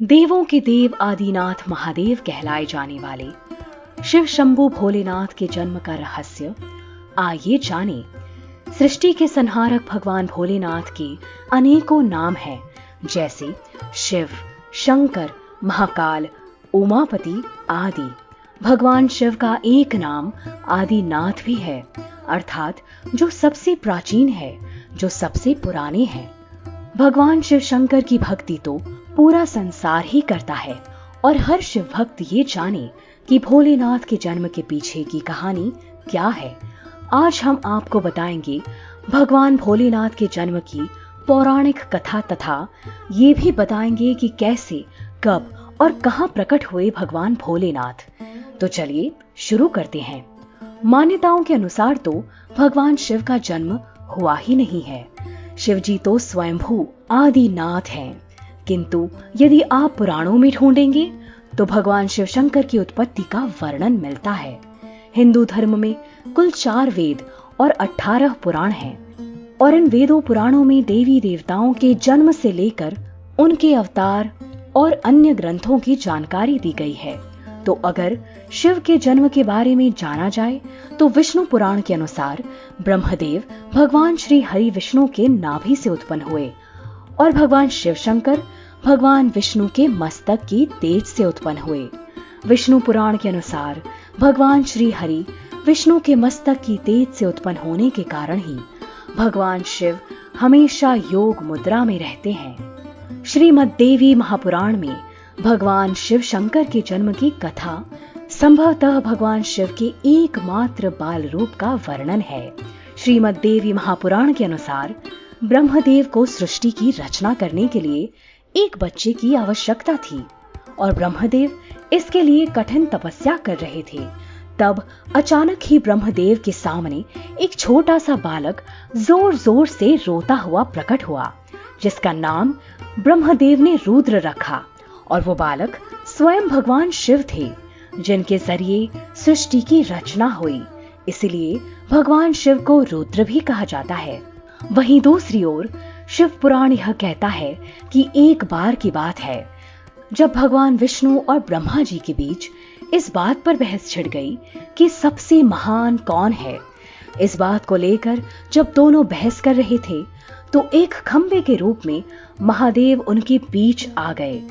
देवों के देव आदिनाथ महादेव कहलाए जाने वाले शिव शंभु भोलेनाथ के जन्म का रहस्य आइए जाने। सृष्टि के संहारक भगवान भोलेनाथ के अनेकों नाम हैं, जैसे शिव, शंकर, महाकाल, उमापति आदि। भगवान शिव का एक नाम आदिनाथ भी है, अर्थात जो सबसे प्राचीन है, जो सबसे पुराने हैं। भगवान शिव शंकर की भक्ति तो पूरा संसार ही करता है और हर शिव भक्त ये जाने कि भोलेनाथ के जन्म के पीछे की कहानी क्या है। आज हम आपको बताएंगे भगवान भोलेनाथ के जन्म की पौराणिक कथा तथा ये भी बताएंगे कि कैसे, कब और कहां प्रकट हुए भगवान भोलेनाथ। तो चलिए शुरू करते हैं। मान्यताओं के अनुसार तो भगवान शिव का जन्म हुआ ही नहीं है। शिव जी तो स्वयंभू आदिनाथ हैं, किंतु यदि आप पुराणों में ढूंढेंगे तो भगवान शिव शंकर की उत्पत्ति का वर्णन मिलता है। हिंदू धर्म में कुल 4 वेद और 18 पुराण हैं और इन वेदों पुराणों में देवी देवताओं के जन्म से लेकर उनके अवतार और अन्य ग्रंथों की जानकारी दी गई है। तो अगर शिव के जन्म के बारे में जाना जाए तो विष्णु पुराण के अनुसार ब्रह्मदेव भगवान श्री हरि विष्णु के नाभि से उत्पन्न हुए और भगवान शिव शंकर भगवान विष्णु के मस्तक की तेज से उत्पन्न हुए। विष्णु पुराण के अनुसार भगवान श्री हरि विष्णु के मस्तक की तेज से उत्पन्न होने के कारण ही भगवान शिव हमेशा योग मुद्रा में रहते हैं। श्रीमद् देवी महापुराण में भगवान शिव शंकर के जन्म की कथा संभवतः भगवान शिव के एकमात्र बाल रूप का वर्णन है। श्रीमद् देवी महापुराण के अनुसार ब्रह्मदेव को सृष्टि की रचना करने के लिए एक बच्चे की आवश्यकता थी और ब्रह्मदेव इसके लिए कठिन तपस्या कर रहे थे। तब अचानक ही ब्रह्मदेव के सामने एक छोटा सा बालक जोर जोर से रोता हुआ प्रकट हुआ, जिसका नाम ब्रह्मदेव ने रुद्र रखा। और वो बालक स्वयं भगवान शिव थे, जिनके जरिए सृष्टि की रचना हुई। इसलिए भगवान शिव को रुद्र भी कहा जाता है। वहीं दूसरी ओर शिव पुराण यह कहता है कि एक बार की बात है जब भगवान विष्णु और ब्रह्मा जी के बीच इस बात पर बहस छिड़ गई कि सबसे महान कौन है। इस बात को लेकर जब दोनों बहस कर रहे थे तो एक खंबे के रूप में महादेव उनके बीच आ गए।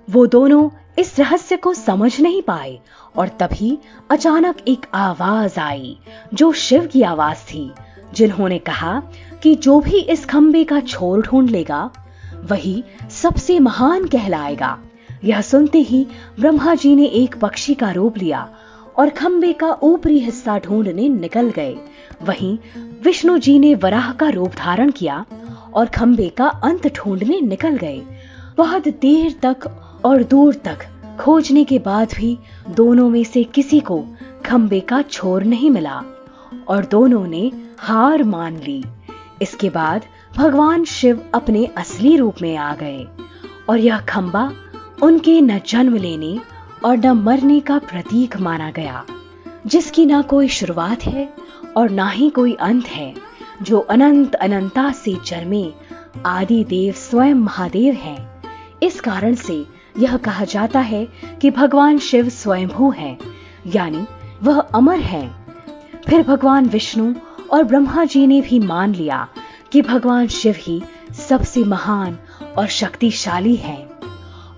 वो दोनों इस रहस्य को समझ नहीं पाए और तभी अचानक एक आवाज आई जो शिव की आवाज थी, जिन्होंने कहा कि जो भी इस खंबे का छोर ढूंढ लेगा वही सबसे महान कहलाएगा। यह सुनते ही ब्रह्मा जी ने एक पक्षी का रूप लिया और खंबे का ऊपरी हिस्सा ढूंढने निकल गए। वहीं विष्णु जी ने वराह का रूप धारण किया और खंबे का अंत ढूंढने निकल गए। बहुत देर तक और दूर तक खोजने के बाद भी दोनों में से किसी को खंबे का छोर नहीं मिला और दोनों ने हार मान ली। इसके बाद भगवान शिव अपने असली रूप में आ गए और यह खंबा उनके न जन्म लेने और न मरने का प्रतीक माना गया, जिसकी ना कोई शुरुआत है और ना ही कोई अंत है, जो अनंत अनंता से जन्मे आदि देव स्वयं महादेव हैं। इस कारण से यह कहा जाता है कि भगवान शिव स्वयंभू हैं, यानी वह अमर हैं। फिर भगवान विष्णु और ब्रह्मा जी ने भी मान लिया कि भगवान शिव ही सबसे महान और शक्तिशाली हैं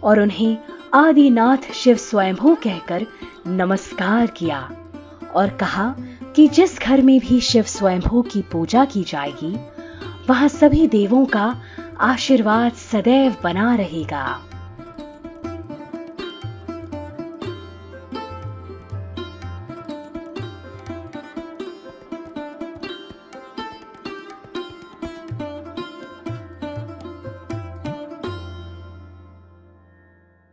और उन्हें आदिनाथ शिव स्वयंभू कहकर नमस्कार किया और कहा कि जिस घर में भी शिव स्वयंभू की पूजा की जाएगी वहां सभी देवों का आशीर्वाद सदैव बना रहेगा।